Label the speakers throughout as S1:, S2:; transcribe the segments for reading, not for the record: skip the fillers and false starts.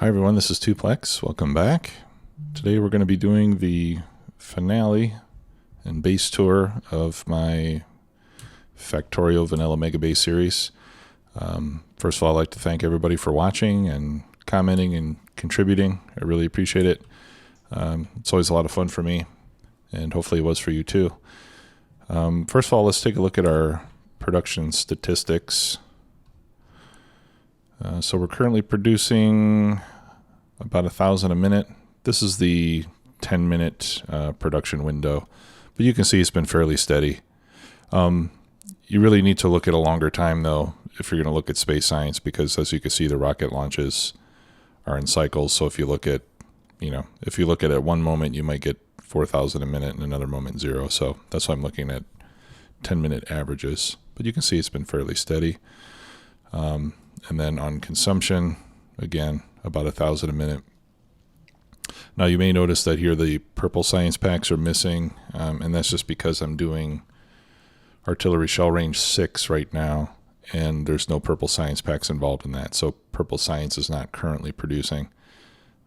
S1: Hi everyone, this is Tuplex. Welcome back. Today we're going to be doing the finale and base tour of my Factorio Vanilla Mega Base series. First of all, I'd like to thank everybody for watching and commenting and contributing. I really appreciate it. It's always a lot of fun for me, and hopefully it was for you too. First of all, let's take a look at our production statistics. So we're currently producing about 1,000 a minute. This is the 10-minute production window, but you can see it's been fairly steady. You really need to look at a longer time though if you're going to look at space science, because as you can see, the rocket launches are in cycles. So if you look at, it at one moment, you might get 4,000 a minute, and another moment 0. So that's why I'm looking at 10-minute averages. But you can see it's been fairly steady. And then on consumption, again, about 1,000 a minute. Now you may notice that here the purple science packs are missing, and that's just because I'm doing artillery shell range 6 right now, and there's no purple science packs involved in that. So purple science is not currently producing,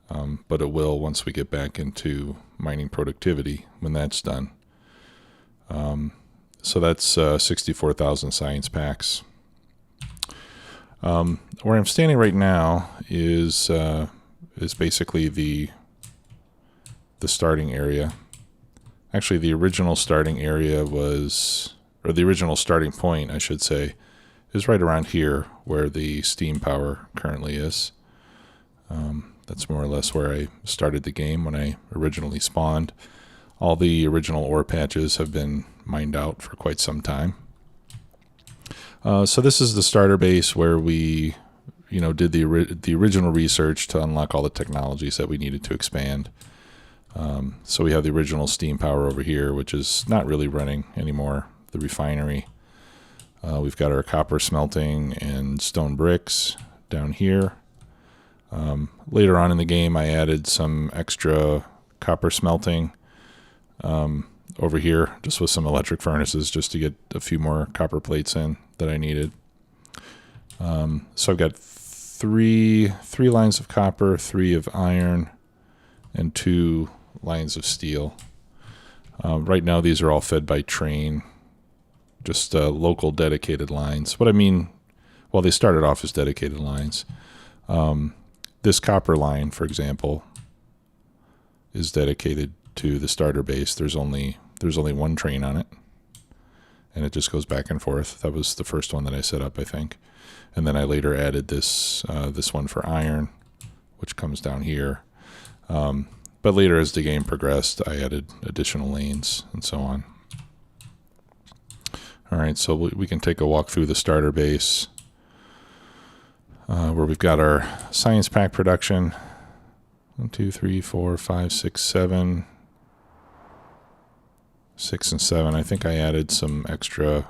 S1: but it will once we get back into mining productivity when that's done. So that's 64,000 science packs. Where I'm standing right now is basically the starting area. Actually, the original starting area was, or the original starting point, I should say, is right around here where the steam power currently is. That's more or less where I started the game when I originally spawned. All the original ore patches have been mined out for quite some time. So this is the starter base where we, did the original research to unlock all the technologies that we needed to expand. So we have the original steam power over here, which is not really running anymore, the refinery. We've got our copper smelting and stone bricks down here. Later on in the game, I added some extra copper smelting over here, just with some electric furnaces, just to get a few more copper plates in that I needed. So I've got three lines of copper, 3 of iron, and 2 lines of steel. Right now these are all fed by train, just local dedicated lines. What I mean, well, they started off as dedicated lines. This copper line, for example, is dedicated to the starter base. There's only one train on it, and it just goes back and forth. That was the first one that I set up, I think. And then I later added this one for iron, which comes down here. But later, as the game progressed, I added additional lanes and so on. All right, so we can take a walk through the starter base, where we've got our science pack production. 1, 2, 3, 4, 5, 6, 7. 6 and 7. I think I added some extra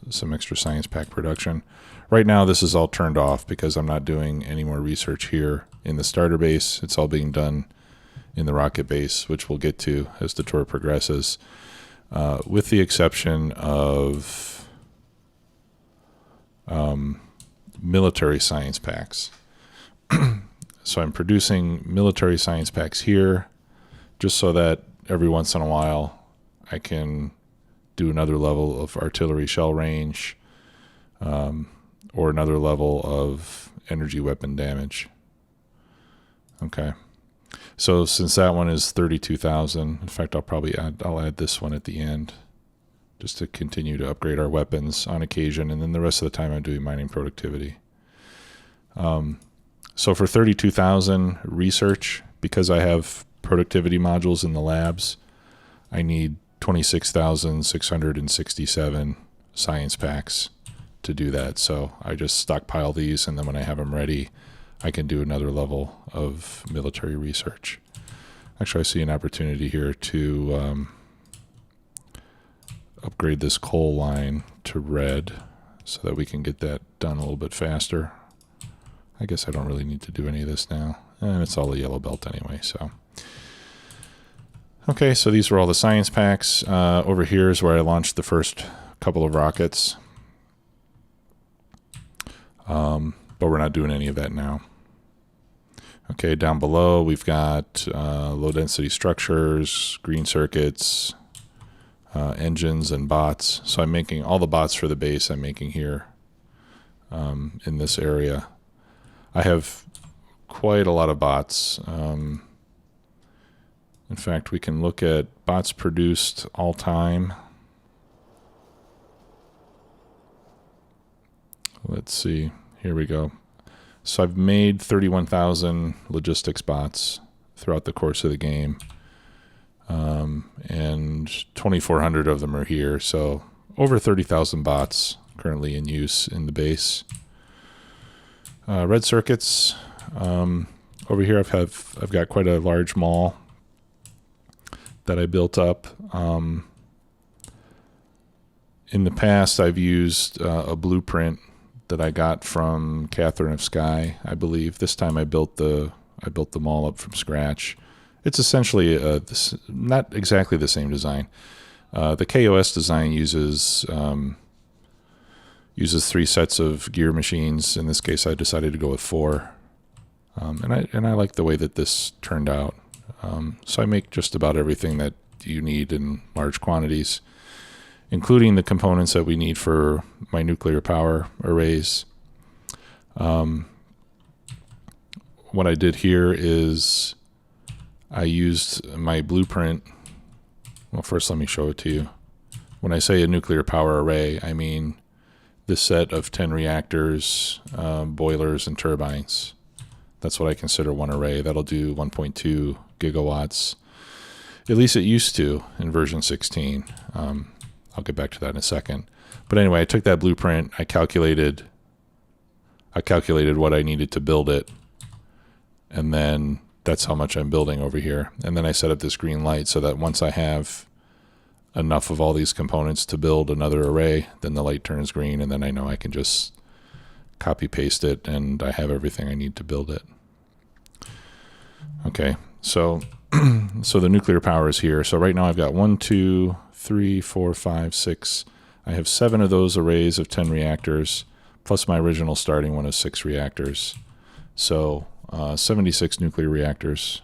S1: science pack production. Right now this is all turned off because I'm not doing any more research here in the starter base. It's all being done in the rocket base, which we'll get to as the tour progresses, with the exception of military science packs. So I'm producing military science packs here just so that every once in a while I can do another level of artillery shell range, or another level of energy weapon damage. Okay, so since that one is 32,000, in fact, I'll add this one at the end, just to continue to upgrade our weapons on occasion, and then the rest of the time I'm doing mining productivity. So for 32,000 research, because I have productivity modules in the labs, I need 26,667 science packs to do that. So I just stockpile these, and then when I have them ready, I can do another level of military research. Actually, I see an opportunity here to upgrade this coal line to red so that we can get that done a little bit faster. I guess I don't really need to do any of this now, and it's all a yellow belt anyway, so. Okay, so these were all the science packs. Over here is where I launched the first couple of rockets. But we're not doing any of that now. Okay, down below we've got low density structures, green circuits, engines, and bots. So I'm making all the bots for the base I'm making here in this area. I have quite a lot of bots. In fact, we can look at bots produced all time. Let's see. Here we go. So I've made 31,000 logistics bots throughout the course of the game. And 2,400 of them are here. So over 30,000 bots currently in use in the base. Red circuits. Over here I've got quite a large mall that I built up. In the past I've used a blueprint that I got from Catherine of Sky, I believe. This time I built the mall up from scratch. It's essentially not exactly the same design. The KOS design uses 3 sets of gear machines. In this case, I decided to go with 4, and I like the way that this turned out. So I make just about everything that you need in large quantities, including the components that we need for my nuclear power arrays. What I did here is I used my blueprint. Well, first let me show it to you. When I say a nuclear power array, I mean this set of 10 reactors, boilers, and turbines. That's what I consider one array. That'll do 1.2 gigawatts. At least it used to in version 16. I'll get back to that in a second. But anyway, I took that blueprint, I calculated what I needed to build it, and then that's how much I'm building over here. And then I set up this green light so that once I have enough of all these components to build another array, then the light turns green, and then I know I can just copy paste it and I have everything I need to build it. Okay, so the nuclear power is here. So right now I've got 1, 2, 3, 4, 5, 6. I have 7 of those arrays of 10 reactors, plus my original starting one of 6 reactors. So 76 nuclear reactors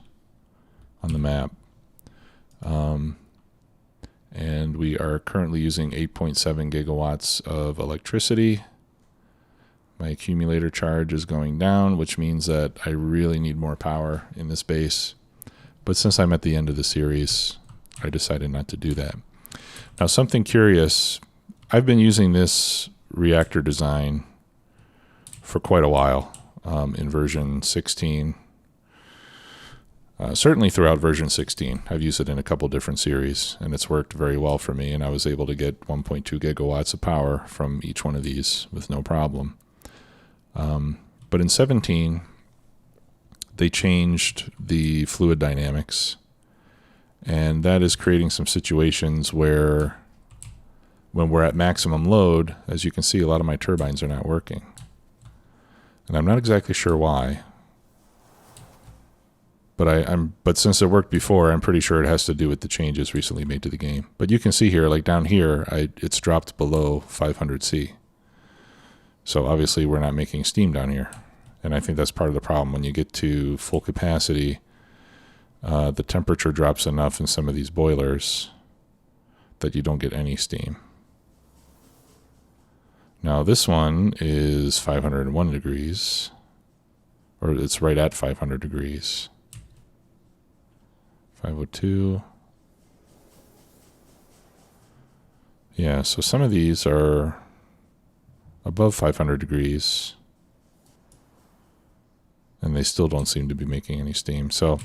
S1: on the map. And we are currently using 8.7 gigawatts of electricity. My accumulator charge is going down, which means that I really need more power in this base. But since I'm at the end of the series, I decided not to do that. Now, something curious, I've been using this reactor design for quite a while in version 16. Certainly throughout version 16. I've used it in a couple different series, and it's worked very well for me, and I was able to get 1.2 gigawatts of power from each one of these with no problem. But in 17, they changed the fluid dynamics, and that is creating some situations where when we're at maximum load, as you can see, a lot of my turbines are not working. And I'm not exactly sure why. But since it worked before, I'm pretty sure it has to do with the changes recently made to the game. But you can see here, like down here, it's dropped below 500 C. So obviously we're not making steam down here. And I think that's part of the problem. When you get to full capacity, the temperature drops enough in some of these boilers that you don't get any steam. Now this one is 501 degrees, or it's right at 500 degrees. 502. Yeah, so some of these are above 500 degrees, and they still don't seem to be making any steam. So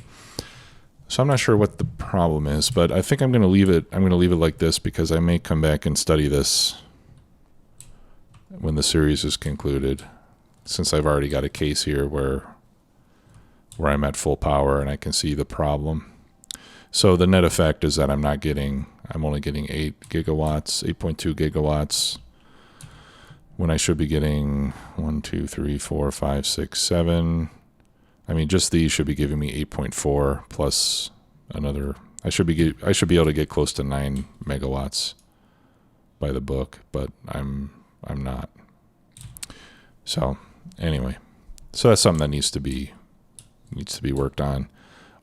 S1: I'm not sure what the problem is, but I think I'm going to leave it. I'm going to leave it like this because I may come back and study this when the series is concluded, since I've already got a case here where I'm at full power and I can see the problem. So the net effect is that I'm only getting 8 gigawatts, 8.2 gigawatts, when I should be getting 1, 2, 3, 4, 5, 6, 7. I mean, just these should be giving me 8.4 plus another. I should be able to get close to 9 megawatts by the book, but I'm not. So anyway, so that's something that needs to be needs to be worked on.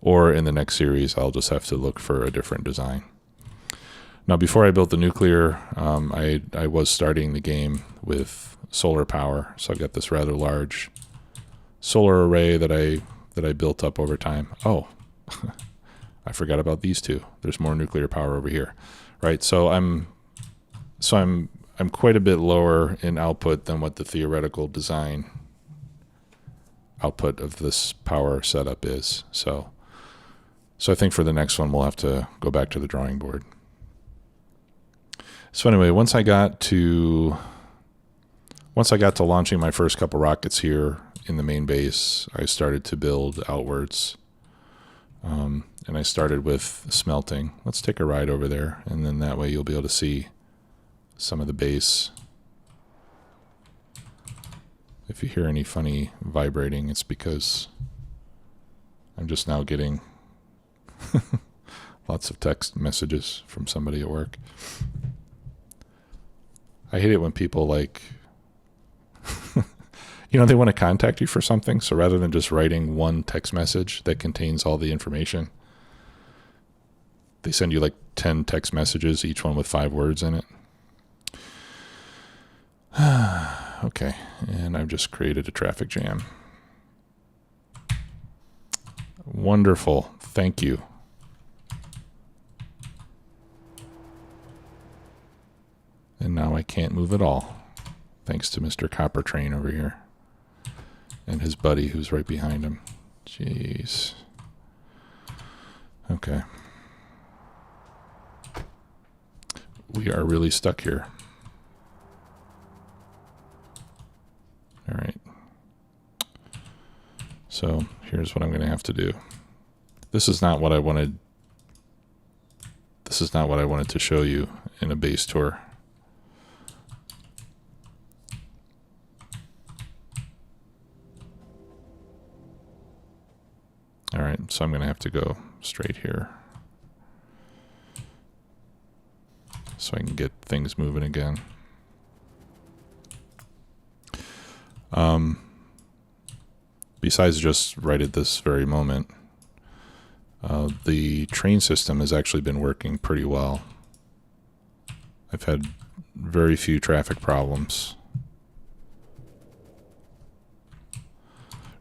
S1: Or in the next series, I'll just have to look for a different design. Now, before I built the nuclear, I was starting the game with solar power. So I've got this rather large solar array that I built up over time. Oh, I forgot about these two. There's more nuclear power over here, right? So I'm quite a bit lower in output than what the theoretical design output of this power setup is. So I think for the next one, we'll have to go back to the drawing board. So anyway, once I got to launching my first couple rockets here in the main base, I started to build outwards. And I started with smelting. Let's take a ride over there, and then that way you'll be able to see some of the base. If you hear any funny vibrating, it's because I'm just now getting lots of text messages from somebody at work. I hate it when people like, they want to contact you for something. So rather than just writing one text message that contains all the information, they send you like 10 text messages, each one with 5 words in it. Okay, and I've just created a traffic jam. Wonderful, thank you. And now I can't move at all, thanks to Mr. Copper Train over here and his buddy who's right behind him. Jeez. Okay. We are really stuck here. All right. So here's what I'm going to have to do. This is not what I wanted. This is not what I wanted to show you in a base tour. All right, so I'm going to have to go straight here so I can get things moving again. Besides just right at this very moment, the train system has actually been working pretty well. I've had very few traffic problems.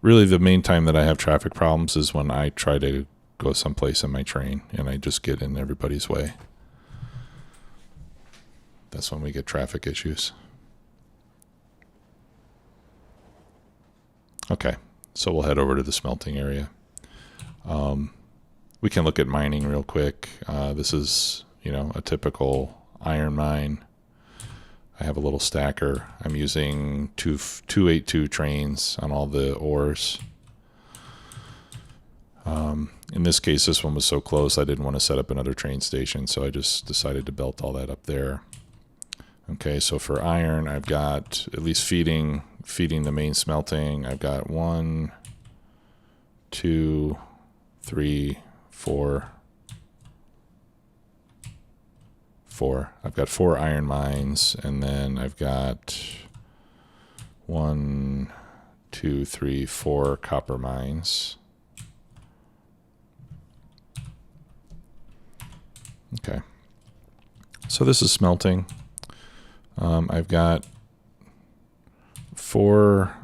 S1: Really, the main time that I have traffic problems is when I try to go someplace in my train and I just get in everybody's way. That's when we get traffic issues. Okay, so we'll head over to the smelting area. We can look at mining real quick. This is, a typical iron mine. I have a little stacker. I'm using 282 trains on all the ores. In this case, this one was so close I didn't want to set up another train station, so I just decided to belt all that up there. Okay, so for iron, I've got at least feeding the main smelting. I've got 1, 2, 3, 4. I've got 4 iron mines, and then I've got 1, 2, 3, 4 copper mines. Okay, so this is smelting. I've got 4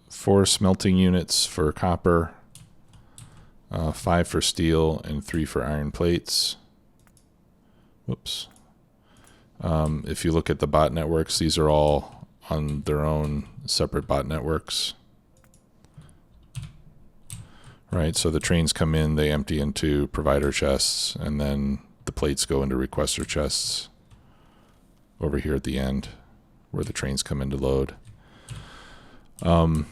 S1: smelting units for copper, 5 for steel, and 3 for iron plates. Whoops. If you look at the bot networks, these are all on their own separate bot networks. Right, so the trains come in, they empty into provider chests, and then the plates go into requester chests over here at the end where the trains come in to load. You'll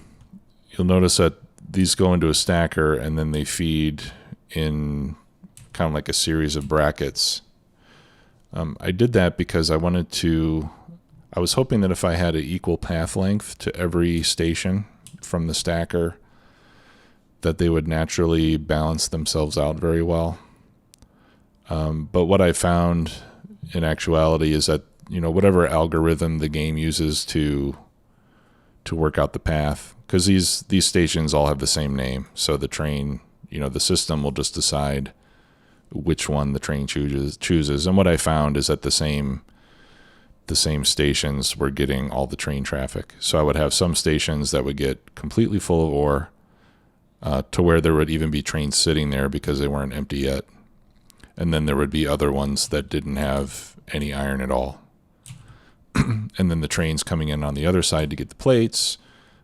S1: notice that these go into a stacker and then they feed in kind of like a series of brackets. I did that because I was hoping that if I had an equal path length to every station from the stacker, that they would naturally balance themselves out very well. But what I found in actuality is that, whatever algorithm the game uses to work out the path because these stations all have the same name. So the train, the system will just decide which one the train chooses. And what I found is that the same stations were getting all the train traffic. So I would have some stations that would get completely full of ore, to where there would even be trains sitting there because they weren't empty yet. And then there would be other ones that didn't have any iron at all. And then the trains coming in on the other side to get the plates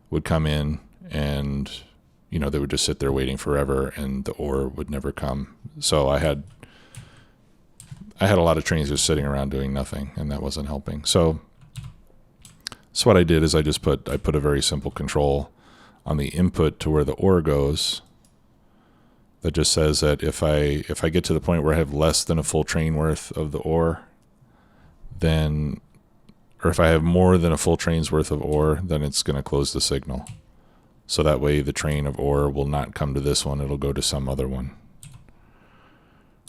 S1: would come in, and they would just sit there waiting forever, and the ore would never come. So I had a lot of trains just sitting around doing nothing, and that wasn't helping. So what I did is I put a very simple control on the input to where the ore goes that just says that if I get to the point where I have less than a full train worth of the ore, then, or if I have more than a full train's worth of ore, then it's going to close the signal. So that way the train of ore will not come to this one, it'll go to some other one.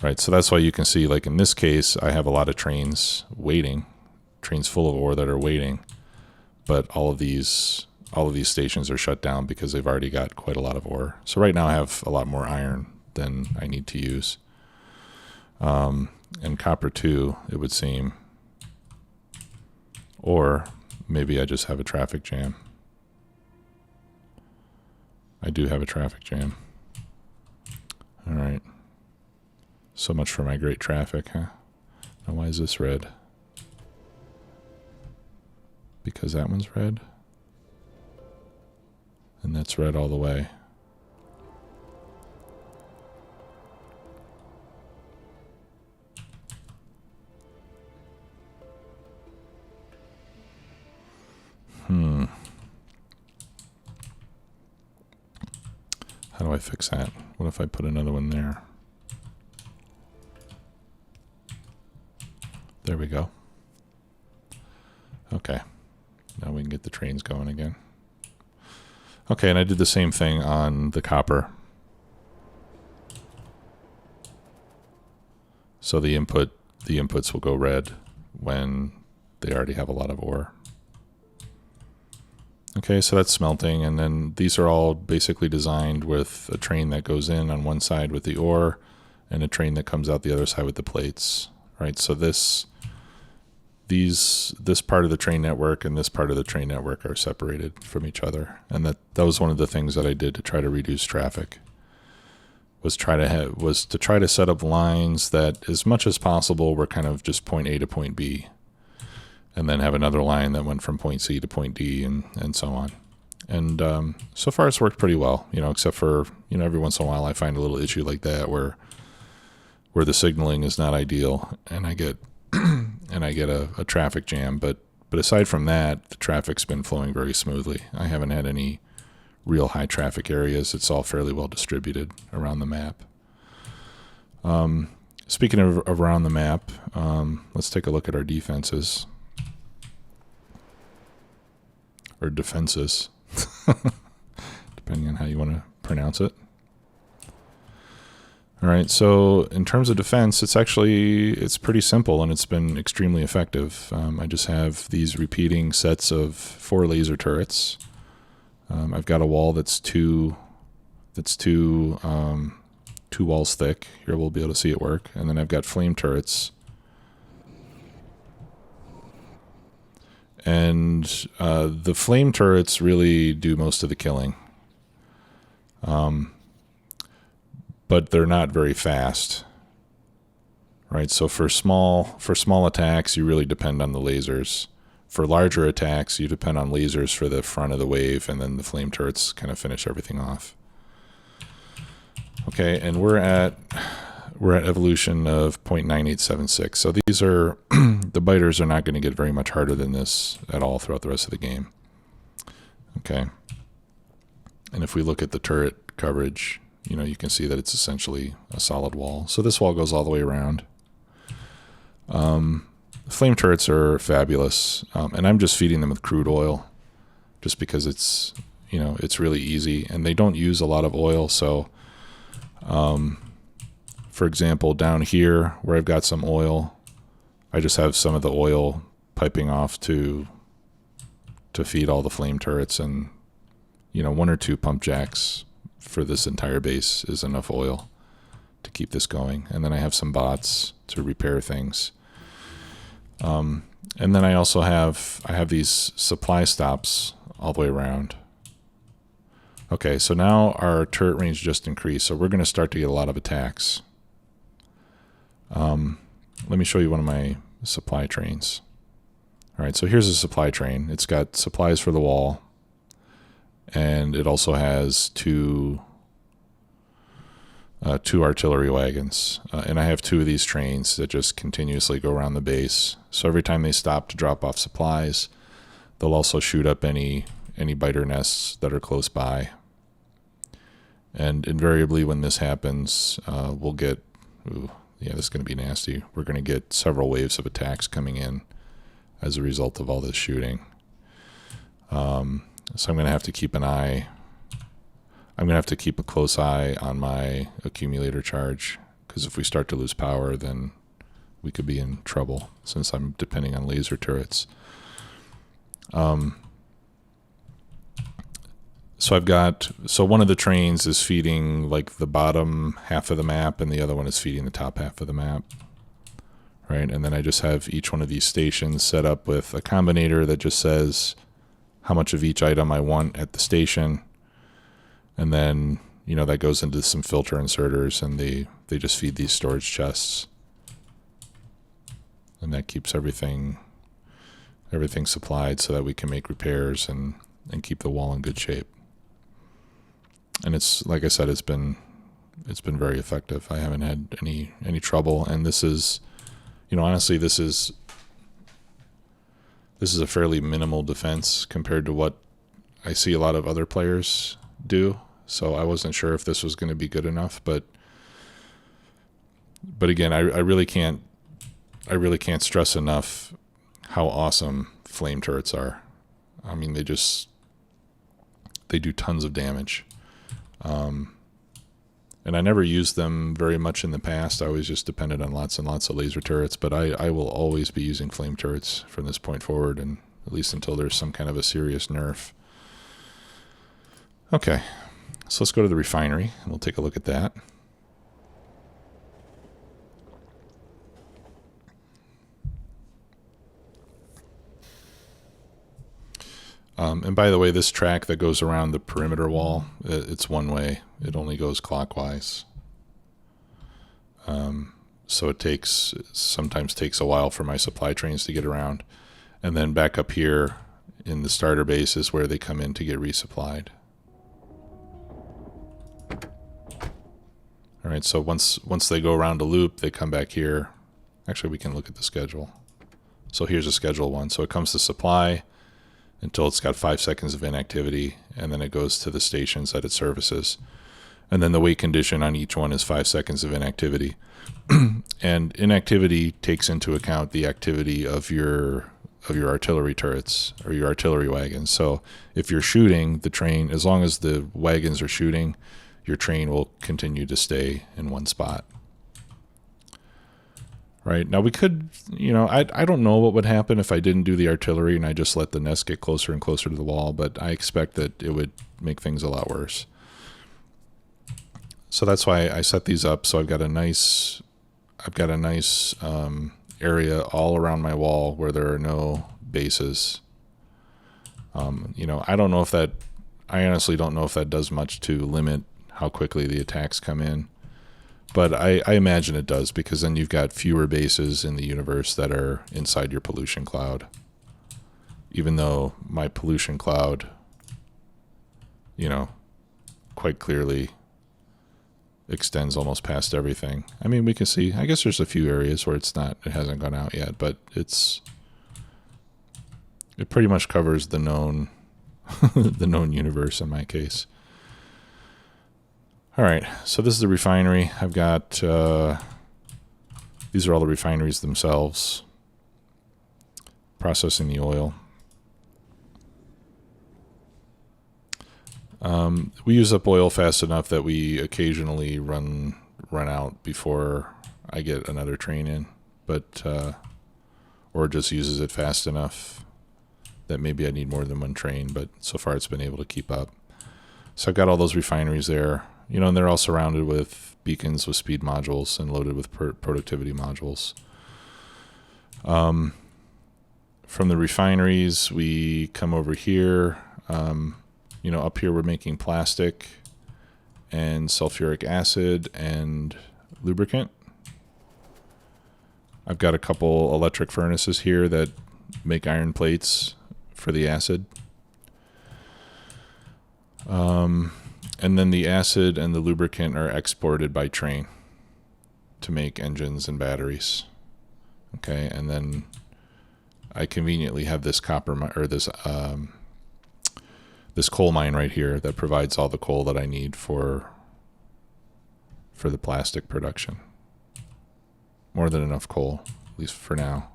S1: Right, so that's why you can see, like in this case, I have a lot of trains waiting, trains full of ore that are waiting, but all of these stations are shut down because they've already got quite a lot of ore. So right now I have a lot more iron than I need to use. And copper too, it would seem. Or maybe I just have a traffic jam. I do have a traffic jam. All right. So much for my great traffic, huh? Now why is this red? Because that one's red? And that's red all the way. How do I fix that? What if I put another one there? There we go. Okay. Now we can get the trains going again. Okay, and I did the same thing on the copper. So the inputs will go red when they already have a lot of ore. Okay, so that's smelting, and then these are all basically designed with a train that goes in on one side with the ore and a train that comes out the other side with the plates, right? So this part of the train network and this part of the train network are separated from each other, and that was one of the things that I did to try to reduce traffic. Was to try to set up lines that, as much as possible, were kind of just point A to point B, and then have another line that went from point C to point D, and so on. And so far it's worked pretty well, except for, every once in a while I find a little issue like that where the signaling is not ideal, and I get a traffic jam. But aside from that, the traffic's been flowing very smoothly. I haven't had any real high traffic areas. It's all fairly well distributed around the map. Speaking of around the map, let's take a look at our defenses. Or defenses, depending on how you want to pronounce it. All right, so in terms of defense, it's pretty simple, and it's been extremely effective. I just have these repeating sets of 4 laser turrets. I've got a wall that's two walls thick. Here we'll be able to see it work. And then I've got flame turrets. And the flame turrets really do most of the killing. But they're not very fast. Right? So for small attacks, you really depend on the lasers. For larger attacks, you depend on lasers for the front of the wave, and then the flame turrets kind of finish everything off. Okay, and we're at evolution of 0.9876. So these are the biters are not going to get very much harder than this at all throughout the rest of the game. Okay. And if we look at the turret coverage, you can see that it's essentially a solid wall. So this wall goes all the way around. Flame turrets are fabulous, and I'm just feeding them with crude oil just because it's really easy, and they don't use a lot of oil. So for example, down here where I've got some oil, I just have some of the oil piping off to feed all the flame turrets, and 1 or 2 pump jacks for this entire base is enough oil to keep this going. And then I have some bots to repair things. And then I also have these supply stops all the way around. Okay, so now our turret range just increased, so we're going to start to get a lot of attacks. Let me show you one of my supply trains. All right, so here's a supply train. It's got supplies for the wall, and it also has two artillery wagons. And I have 2 of these trains that just continuously go around the base. So every time they stop to drop off supplies, they'll also shoot up any biter nests that are close by. And invariably when this happens, we'll get, this is going to be nasty. We're going to get several waves of attacks coming in as a result of all this shooting. So I'm going to have to keep I'm going to have to keep a close eye on my accumulator charge, because if we start to lose power, then we could be in trouble, since I'm depending on laser turrets. So one of the trains is feeding like the bottom half of the map, and the other one is feeding the top half of the map. Right, and then I just have each one of these stations set up with a combinator that just says how much of each item I want at the station. And then, that goes into some filter inserters, and they just feed these storage chests. And that keeps everything supplied so that we can make repairs and keep the wall in good shape. And it's, like I said, it's been very effective. I haven't had any trouble, and this is, honestly, this is a fairly minimal defense compared to what I see a lot of other players do. So I wasn't sure if this was going to be good enough, but again, I really can't stress enough how awesome flame turrets are. I mean, they do tons of damage. And I never used them very much in the past. I always just depended on lots and lots of laser turrets, but I will always be using flame turrets from this point forward, and at least until there's some kind of a serious nerf. Okay, so let's go to the refinery, and we'll take a look at that. And by the way, this track that goes around the perimeter wall, it's one way. It only goes clockwise. So it sometimes takes a while for my supply trains to get around. And then back up here in the starter base is where they come in to get resupplied. All right, so once they go around a loop, they come back here. Actually, we can look at the schedule. So here's a schedule one. So it comes to supply until it's got 5 seconds of inactivity, and then it goes to the stations that it services. And then the wait condition on each one is 5 seconds of inactivity. And inactivity takes into account the activity of your artillery turrets or your artillery wagons. So if you're shooting the train, as long as the wagons are shooting, your train will continue to stay in one spot. Right, now we could, I don't know what would happen if I didn't do the artillery and I just let the nest get closer and closer to the wall, but I expect that it would make things a lot worse. So that's why I set these up. So I've got a nice area all around my wall where there are no bases. I honestly don't know if that does much to limit how quickly the attacks come in. But I imagine it does, because then you've got fewer bases in the universe that are inside your pollution cloud. Even though my pollution cloud, quite clearly extends almost past everything. I mean, we can see, I guess there's a few areas where it hasn't gone out yet, but it pretty much covers the known, the known universe in my case. All right, so this is the refinery. I've got, these are all the refineries themselves, processing the oil. We use up oil fast enough that we occasionally run out before I get another train in, but or it just uses it fast enough that maybe I need more than one train, but so far it's been able to keep up. So I've got all those refineries there, and they're all surrounded with beacons with speed modules and loaded with productivity modules. From the refineries, we come over here. Up here we're making plastic and sulfuric acid and lubricant. I've got a couple electric furnaces here that make iron plates for the acid. And then the acid and the lubricant are exported by train to make engines and batteries. Okay, and then I conveniently have this this coal mine right here that provides all the coal that I need for the plastic production. More than enough coal, at least for now.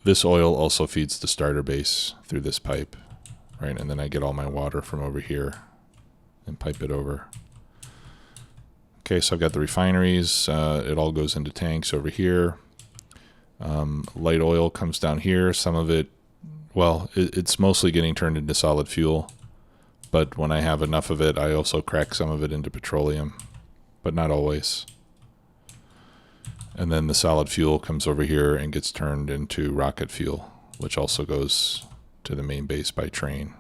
S1: This oil also feeds the starter base through this pipe, right? And then I get all my water from over here and pipe it over. Okay, so I've got the refineries. It all goes into tanks over here. Light oil comes down here. Some of it, it's mostly getting turned into solid fuel. But when I have enough of it, I also crack some of it into petroleum, but not always. And then the solid fuel comes over here and gets turned into rocket fuel, which also goes to the main base by train,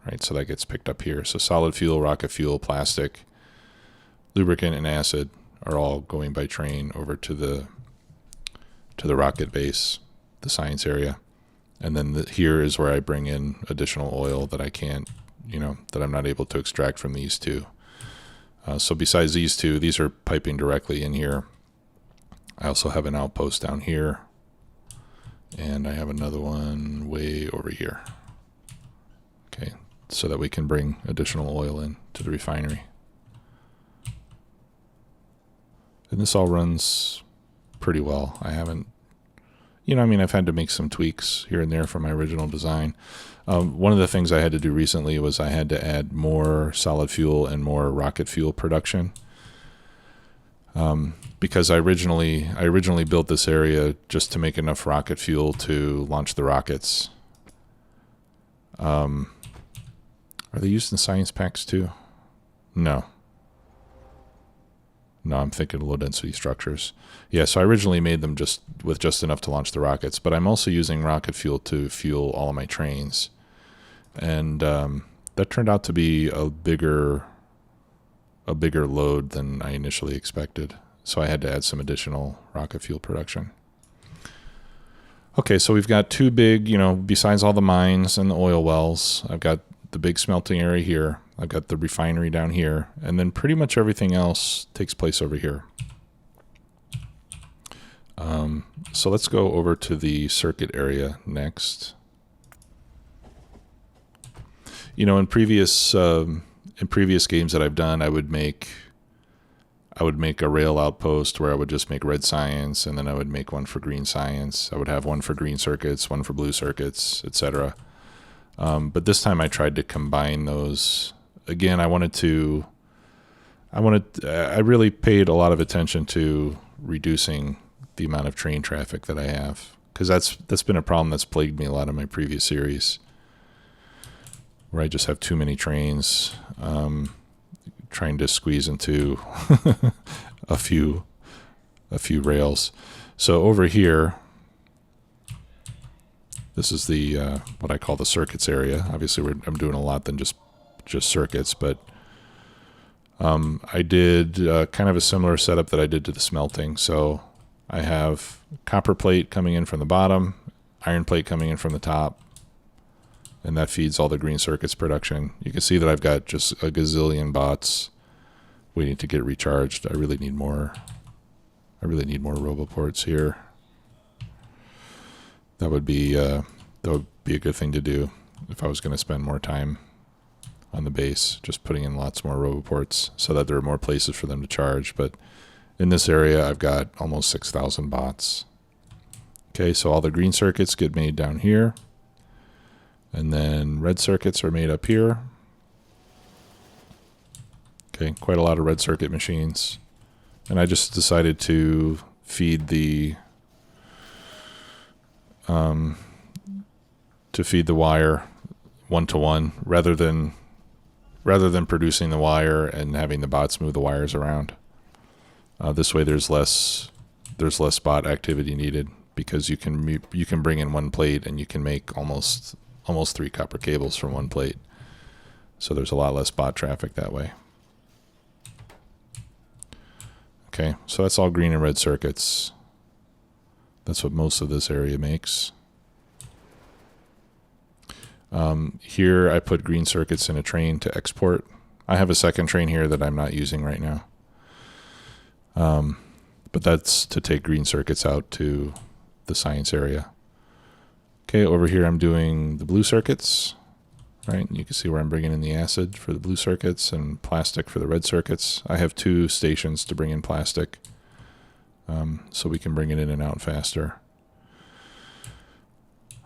S1: right? So that gets picked up here. So solid fuel, rocket fuel, plastic, lubricant, and acid are all going by train over to the rocket base, the science area. And then here is where I bring in additional oil that I can't, that I'm not able to extract from these two. So besides these two, these are piping directly in here. I also have an outpost down here, and I have another one way over here. Okay, so that we can bring additional oil in to the refinery. And this all runs pretty well. I haven't, I've had to make some tweaks here and there from my original design. One of the things I had to do recently was I had to add more solid fuel and more rocket fuel production. Because I originally built this area just to make enough rocket fuel to launch the rockets. Are they used in science packs too? No, I'm thinking low density structures. Yeah, so I originally made them just enough to launch the rockets, but I'm also using rocket fuel to fuel all of my trains. And that turned out to be a bigger load than I initially expected. So I had to add some additional rocket fuel production. Okay, so we've got two big, besides all the mines and the oil wells, I've got the big smelting area here. I've got the refinery down here. And then pretty much everything else takes place over here. So let's go over to the circuit area next. In previous games that I've done, I would make a rail outpost where I would just make red science, and then I would make one for green science. I would have one for green circuits, one for blue circuits, etc. But this time I tried to combine those. Again, I really paid a lot of attention to reducing the amount of train traffic that I have, because that's been a problem that's plagued me a lot in my previous series, where I just have too many trains trying to squeeze into a few rails. So over here, this is the what I call the circuits area. Obviously, I'm doing a lot than just circuits, but I did kind of a similar setup that I did to the smelting. So I have copper plate coming in from the bottom, iron plate coming in from the top, and that feeds all the green circuits production. You can see that I've got just a gazillion bots waiting to get recharged. I really need more roboports here. That would be a good thing to do if I was going to spend more time on the base, just putting in lots more roboports so that there are more places for them to charge. But in this area, I've got almost 6,000 bots. Okay, so all the green circuits get made down here. And then red circuits are made up here. Okay, quite a lot of red circuit machines. And I just decided to feed the wire one-to-one rather than producing the wire and having the bots move the wires around. This way there's less bot activity needed, because you can bring in one plate and you can make almost 3 copper cables from one plate. So there's a lot less bot traffic that way. Okay, so that's all green and red circuits. That's what most of this area makes. Here I put green circuits in a train to export. I have a second train here that I'm not using right now. But that's to take green circuits out to the science area. Okay, over here I'm doing the blue circuits, right? And you can see where I'm bringing in the acid for the blue circuits and plastic for the red circuits. I have 2 stations to bring in plastic, so we can bring it in and out faster.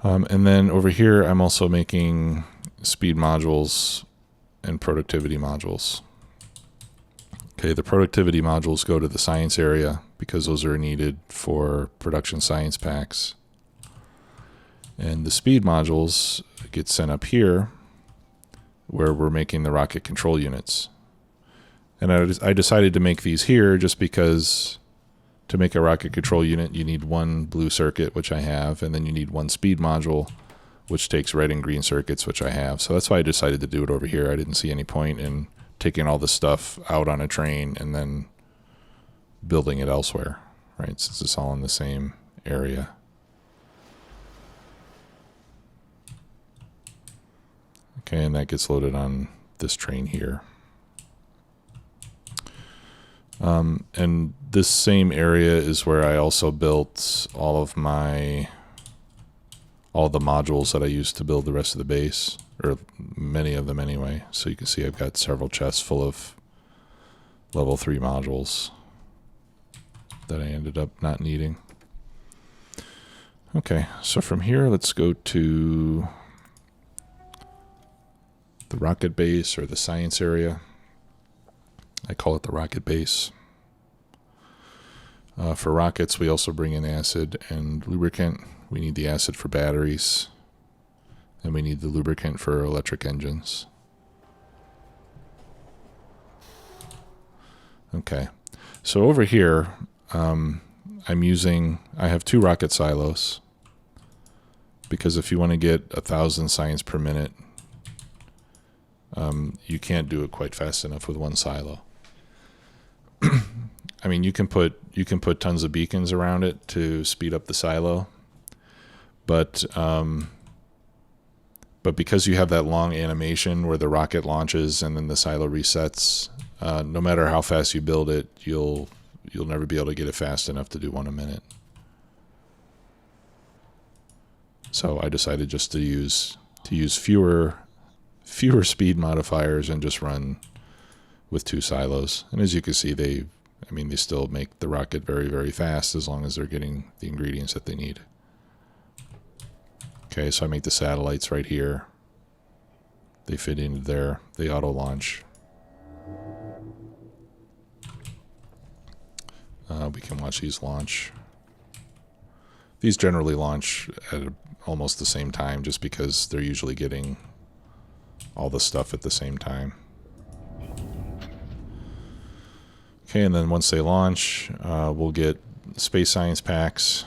S1: And then over here I'm also making speed modules and productivity modules. Okay, the productivity modules go to the science area because those are needed for production science packs. And the speed modules get sent up here where we're making the rocket control units. And I decided to make these here just because to make a rocket control unit you need 1 blue circuit, which I have, and then you need 1 speed module, which takes red and green circuits, which I have. So that's why I decided to do it over here. I didn't see any point in taking all this stuff out on a train and then building it elsewhere, right? Since it's all in the same area. Okay, and that gets loaded on this train here. And this same area is where I also built all the modules that I used to build the rest of the base, or many of them anyway. So you can see I've got several chests full of level 3 modules that I ended up not needing. Okay, so from here let's go to the rocket base, or the science area. I call it the rocket base. For rockets, we also bring in acid and lubricant. We need the acid for batteries, and we need the lubricant for electric engines. Okay, so over here, I have 2 rocket silos, because if you want to get 1,000 science per minute, you can't do it quite fast enough with 1 silo. I mean, you can put tons of beacons around it to speed up the silo, but because you have that long animation where the rocket launches and then the silo resets, no matter how fast you build it, you'll never be able to get it fast enough to do 1 a minute. So I decided just to use fewer speed modifiers and just run with 2 silos. And as you can see, they still make the rocket very, very fast as long as they're getting the ingredients that they need. Okay, so I make the satellites right here. They fit into there. They auto launch. We can watch these launch. These generally launch at almost the same time, just because they're usually getting all the stuff at the same time. Okay, and then once they launch, we'll get space science packs,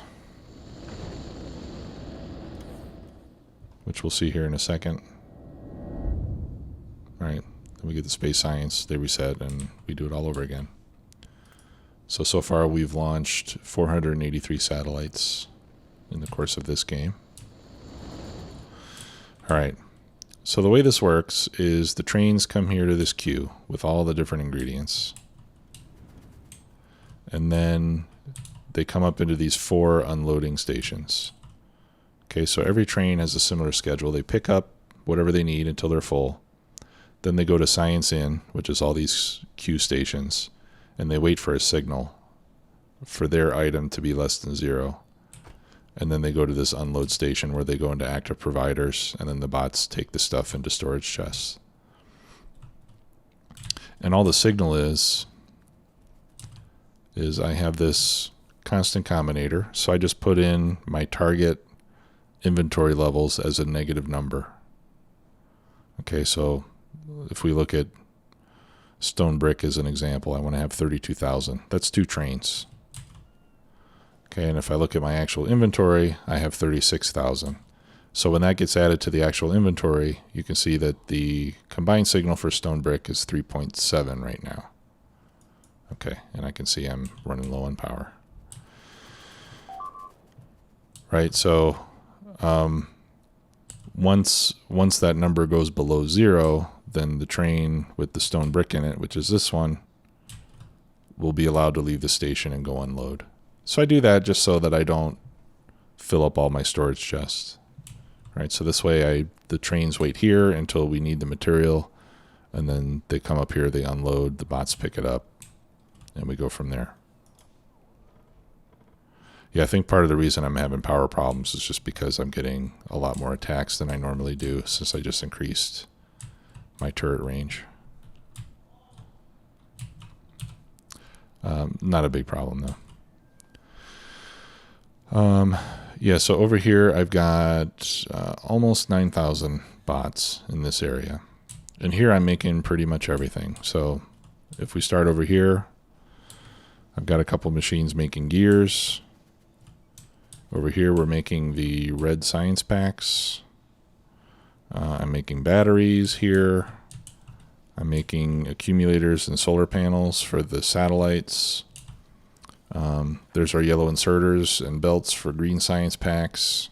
S1: which we'll see here in a second. All right, then we get the space science, they reset, and we do it all over again. So far we've launched 483 satellites in the course of this game. All right, so the way this works is the trains come here to this queue with all the different ingredients. And then they come up into these 4 unloading stations. Okay, so every train has a similar schedule. They pick up whatever they need until they're full. Then they go to Science In, which is all these queue stations, and they wait for a signal for their item to be less than 0. And then they go to this unload station where they go into active providers, and then the bots take the stuff into storage chests. And all the signal is I have this constant combinator, so I just put in my target inventory levels as a negative number. Okay, so if we look at stone brick as an example, I want to have 32,000. That's 2 trains. Okay, and if I look at my actual inventory, I have 36,000. So when that gets added to the actual inventory, you can see that the combined signal for stone brick is 3.7 right now. Okay, and I can see I'm running low on power. Right, so once that number goes below 0, then the train with the stone brick in it, which is this one, will be allowed to leave the station and go unload. So I do that just so that I don't fill up all my storage chests. Right, so this way the trains wait here until we need the material, and then they come up here, they unload, the bots pick it up, and we go from there. Yeah, I think part of the reason I'm having power problems is just because I'm getting a lot more attacks than I normally do since I just increased my turret range. Not a big problem though. Yeah, so over here I've got almost 9,000 bots in this area. And here I'm making pretty much everything. So if we start over here, I've got a couple machines making gears. Over here we're making the red science packs. I'm making batteries here. I'm making accumulators and solar panels for the satellites. There's our yellow inserters and belts for green science packs.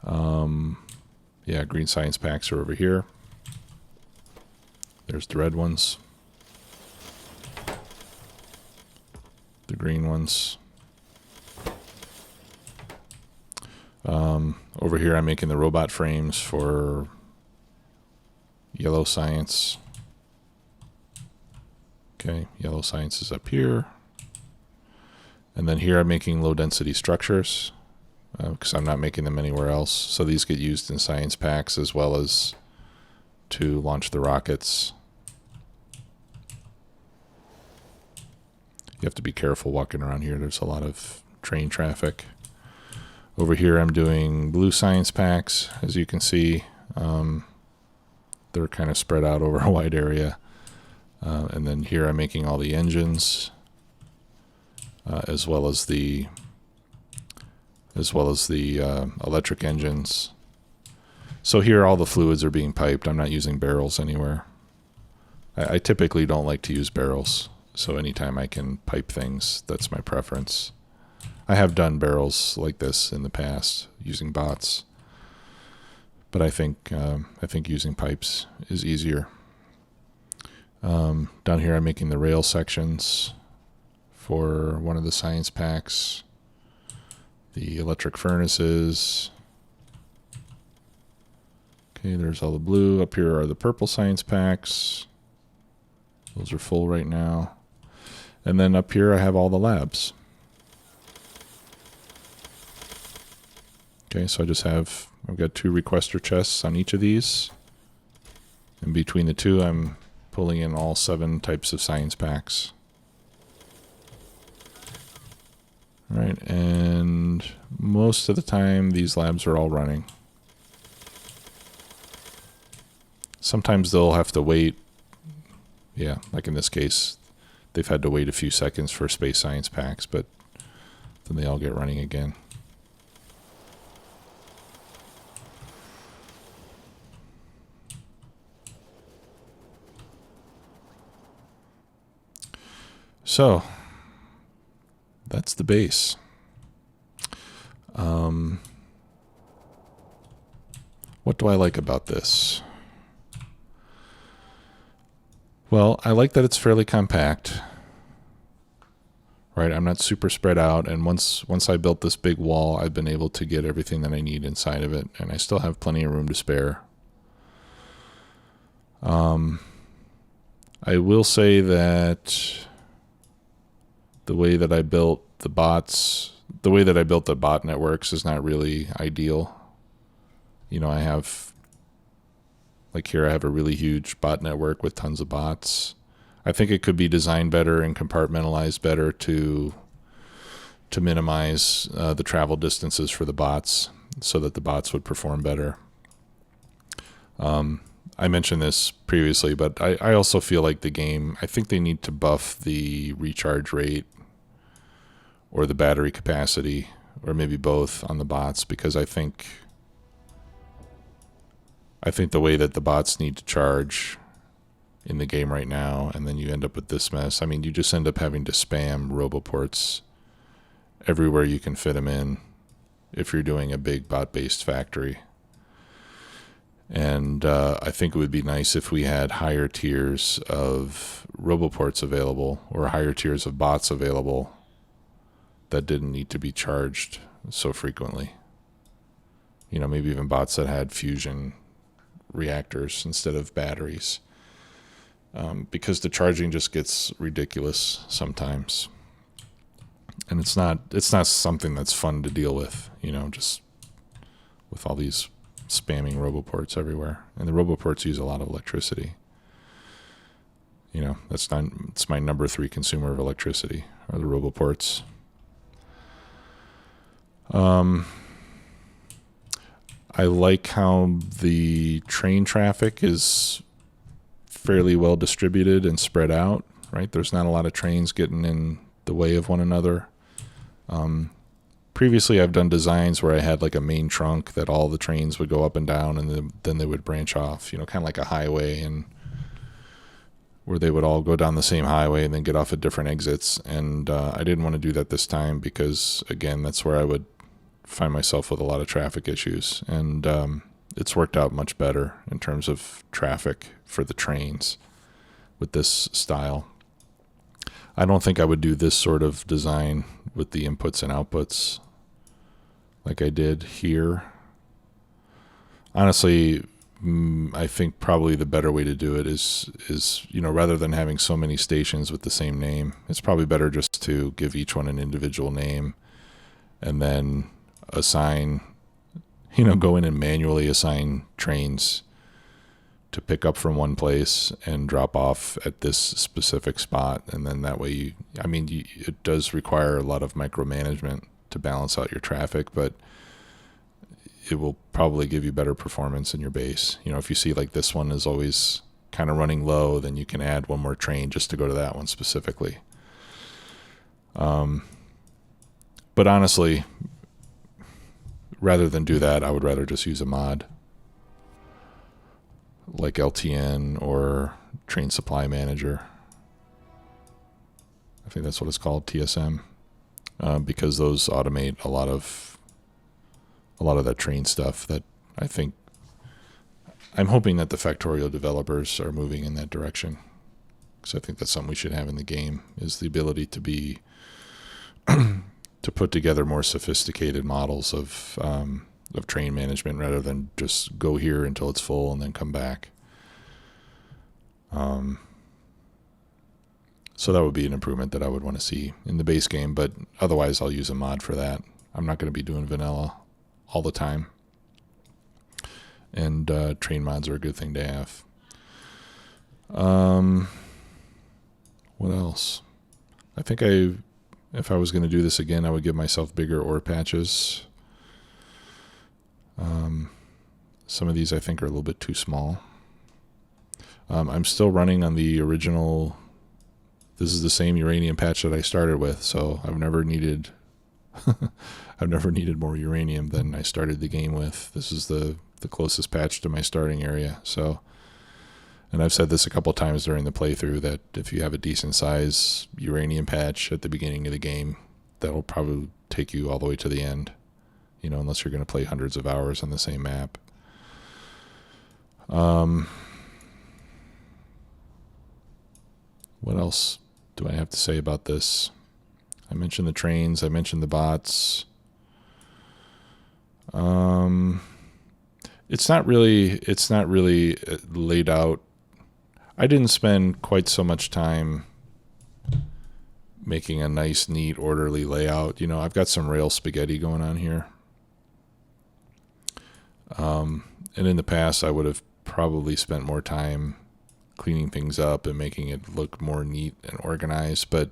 S1: Yeah, green science packs are over here. There's the red ones. The green ones. Over here I'm making the robot frames for yellow science. Okay, yellow science is up here. And then here I'm making low density structures because I'm not making them anywhere else. So these get used in science packs as well as to launch the rockets. You have to be careful walking around here. There's a lot of train traffic. Over here I'm doing blue science packs, as you can see. They're kind of spread out over a wide area. And then here I'm making all the engines, as well as the electric engines. So here all the fluids are being piped. I'm not using barrels anywhere. I typically don't like to use barrels, so anytime I can pipe things, that's my preference. I have done barrels like this in the past using bots, but I think using pipes is easier. Down here I'm making the rail sections for one of the science packs, the electric furnaces. Okay, there's all the blue. Up here are the purple science packs. Those are full right now. And then up here I have all the labs. Okay, so I've got 2 requester chests on each of these. And between the 2, I'm pulling in all 7 types of science packs. All right, and most of the time these labs are all running. Sometimes they'll have to wait. Yeah, like in this case, they've had to wait a few seconds for space science packs, but then they all get running again. So that's the base. What do I like about this? Well, I like that it's fairly compact. Right, I'm not super spread out, and once I built this big wall, I've been able to get everything that I need inside of it, and I still have plenty of room to spare. I will say that the way that I built the bot networks is not really ideal. You know, I have, like here, I have a really huge bot network with tons of bots. I think it could be designed better and compartmentalized better to minimize the travel distances for the bots so that the bots would perform better. I mentioned this previously, but I also feel like the game, I think they need to buff the recharge rate or the battery capacity, or maybe both on the bots, because I think the way that the bots need to charge in the game right now, and then you end up with this mess. I mean, you just end up having to spam roboports everywhere you can fit them in if you're doing a big bot-based factory. And I think it would be nice if we had higher tiers of roboports available, or higher tiers of bots available that didn't need to be charged so frequently. You know, maybe even bots that had fusion reactors instead of batteries. Because the charging just gets ridiculous sometimes. And it's not something that's fun to deal with, you know, just with all these spamming roboports everywhere. And the roboports use a lot of electricity. You know, it's my number 3 consumer of electricity, are the roboports. I like how the train traffic is fairly well distributed and spread out, right? There's not a lot of trains getting in the way of one another. Previously, I've done designs where I had like a main trunk that all the trains would go up and down, and then they would branch off, you know, kind of like a highway, and where they would all go down the same highway and then get off at different exits. And I didn't want to do that this time because, again, that's where I would find myself with a lot of traffic issues. And it's worked out much better in terms of traffic for the trains with this style. I don't think I would do this sort of design with the inputs and outputs like I did here. Honestly, I think probably the better way to do it is, you know, rather than having so many stations with the same name, it's probably better just to give each one an individual name and then assign, you know, go in and manually assign trains to pick up from one place and drop off at this specific spot. And then that way, it does require a lot of micromanagement to balance out your traffic, but it will probably give you better performance in your base. You know, if you see like this one is always kind of running low, then you can add one more train just to go to that one specifically. But honestly, rather than do that, I would rather just use a mod like LTN or Train Supply Manager. I think that's what it's called, TSM, because those automate a lot of that train stuff that I think, I'm hoping that the Factorio developers are moving in that direction, because I think that's something we should have in the game, is the ability to be to put together more sophisticated models of train management rather than just go here until it's full and then come back. So that would be an improvement that I would want to see in the base game, but otherwise I'll use a mod for that. I'm not going to be doing vanilla all the time. And train mods are a good thing to have. What else? I think if I was going to do this again, I would give myself bigger ore patches. Some of these I think are a little bit too small. I'm still running on the original. This is the same uranium patch that I started with, so I've never needed more uranium than I started the game with. This is the closest patch to my starting area. So, and I've said this a couple times during the playthrough that if you have a decent size uranium patch at the beginning of the game, that'll probably take you all the way to the end. You know, unless you're going to play hundreds of hours on the same map. What else do I have to say about this? I mentioned the trains. I mentioned the bots. It's not really laid out. I didn't spend quite so much time making a nice, neat, orderly layout. You know, I've got some rail spaghetti going on here. And in the past, I would have probably spent more time cleaning things up and making it look more neat and organized. But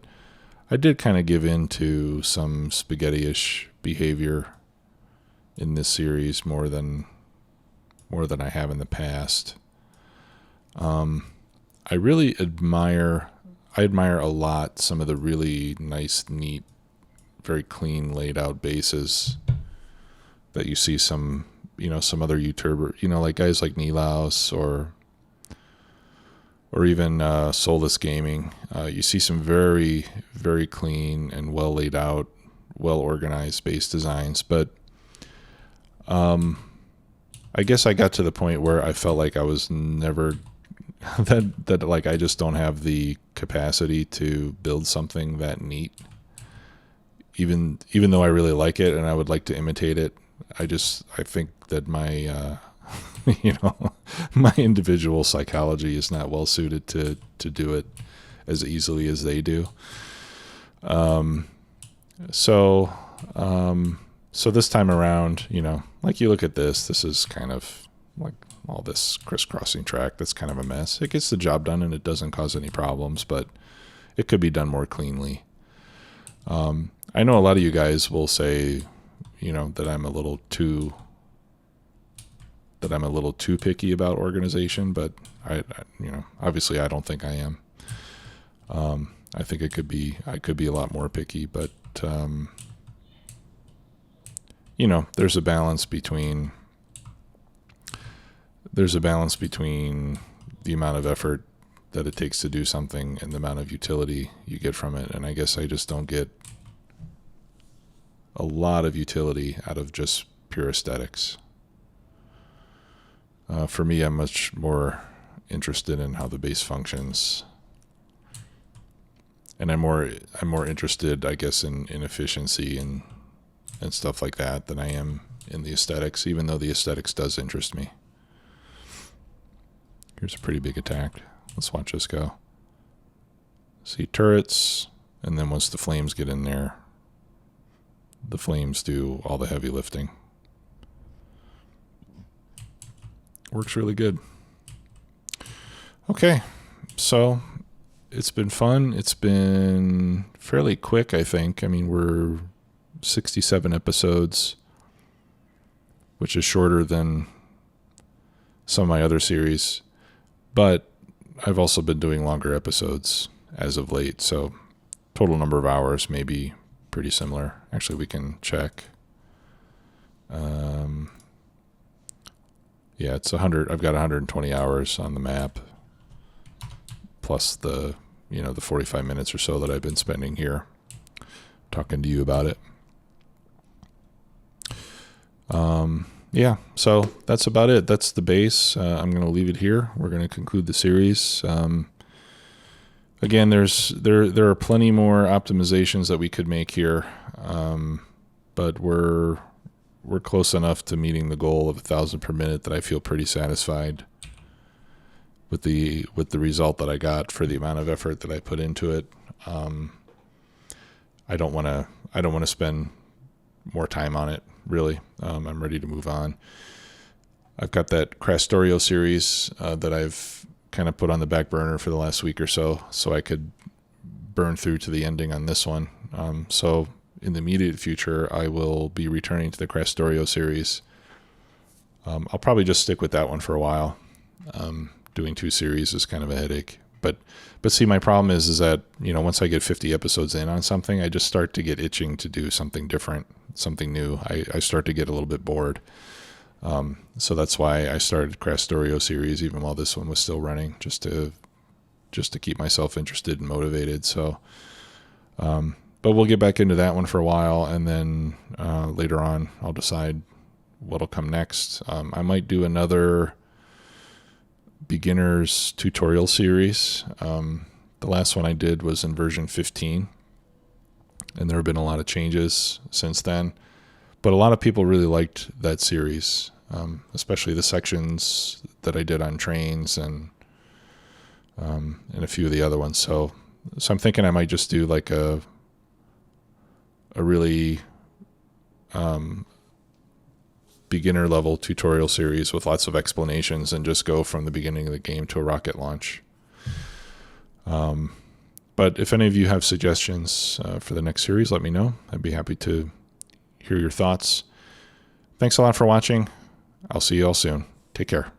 S1: I did kind of give in to some spaghetti-ish behavior in this series more than more than I have in the past. I really admire a lot some of the really nice, neat, very clean laid out bases that you see some other YouTuber, like guys like Nilaus or even Soulless Gaming. You see some very, very clean and well laid out, well organized base designs. But I guess I got to the point where I felt like I was never that like I just don't have the capacity to build something that neat. Even though I really like it and I would like to imitate it, I think that my my individual psychology is not well suited to do it as easily as they do. So this time around, like you look at this is kind of like all this crisscrossing track that's kind of a mess. It gets the job done and it doesn't cause any problems, but it could be done more cleanly. I know a lot of you guys will say, that I'm a little too picky about organization, but I obviously I don't think I am. I think I could be a lot more picky, but there's a balance between the amount of effort that it takes to do something and the amount of utility you get from it. And I guess I just don't get a lot of utility out of just pure aesthetics. For me, I'm much more interested in how the base functions, and I'm more interested, I guess, in efficiency and stuff like that than I am in the aesthetics. Even though the aesthetics does interest me. Here's a pretty big attack. Let's watch this go. See turrets, and then once the flames get in there, the flames do all the heavy lifting. Works really good. Okay, so it's been fun. It's been fairly quick, I think. I mean, we're 67 episodes, which is shorter than some of my other series. But I've also been doing longer episodes as of late, so total number of hours may be pretty similar. Actually, we can check. Yeah, it's 100. I've got 120 hours on the map, plus the 45 minutes or so that I've been spending here talking to you about it. Yeah, so that's about it. That's the base. I'm going to leave it here. We're going to conclude the series. Again, there are plenty more optimizations that we could make here, but we're close enough to meeting the goal of 1,000 per minute that I feel pretty satisfied with the result that I got for the amount of effort that I put into it. I don't want to spend more time on it, really. I'm ready to move on. I've got that Factorio series that I've kind of put on the back burner for the last week or so I could burn through to the ending on this one. So in the immediate future, I will be returning to the Factorio series. I'll probably just stick with that one for a while. Doing 2 series is kind of a headache. But see, my problem is that, once I get 50 episodes in on something, I just start to get itching to do something different, something new. I start to get a little bit bored. So that's why I started Factorio series even while this one was still running, just to keep myself interested and motivated. So, but we'll get back into that one for a while, and then later on I'll decide what'll come next. I might do another beginners tutorial series. The last one I did was in version 15, and there have been a lot of changes since then. But a lot of people really liked that series, especially the sections that I did on trains and a few of the other ones. So I'm thinking I might just do like a really beginner level tutorial series with lots of explanations and just go from the beginning of the game to a rocket launch. But if any of you have suggestions for the next series, let me know. I'd be happy to hear your thoughts. Thanks a lot for watching. I'll see you all soon. Take Take care.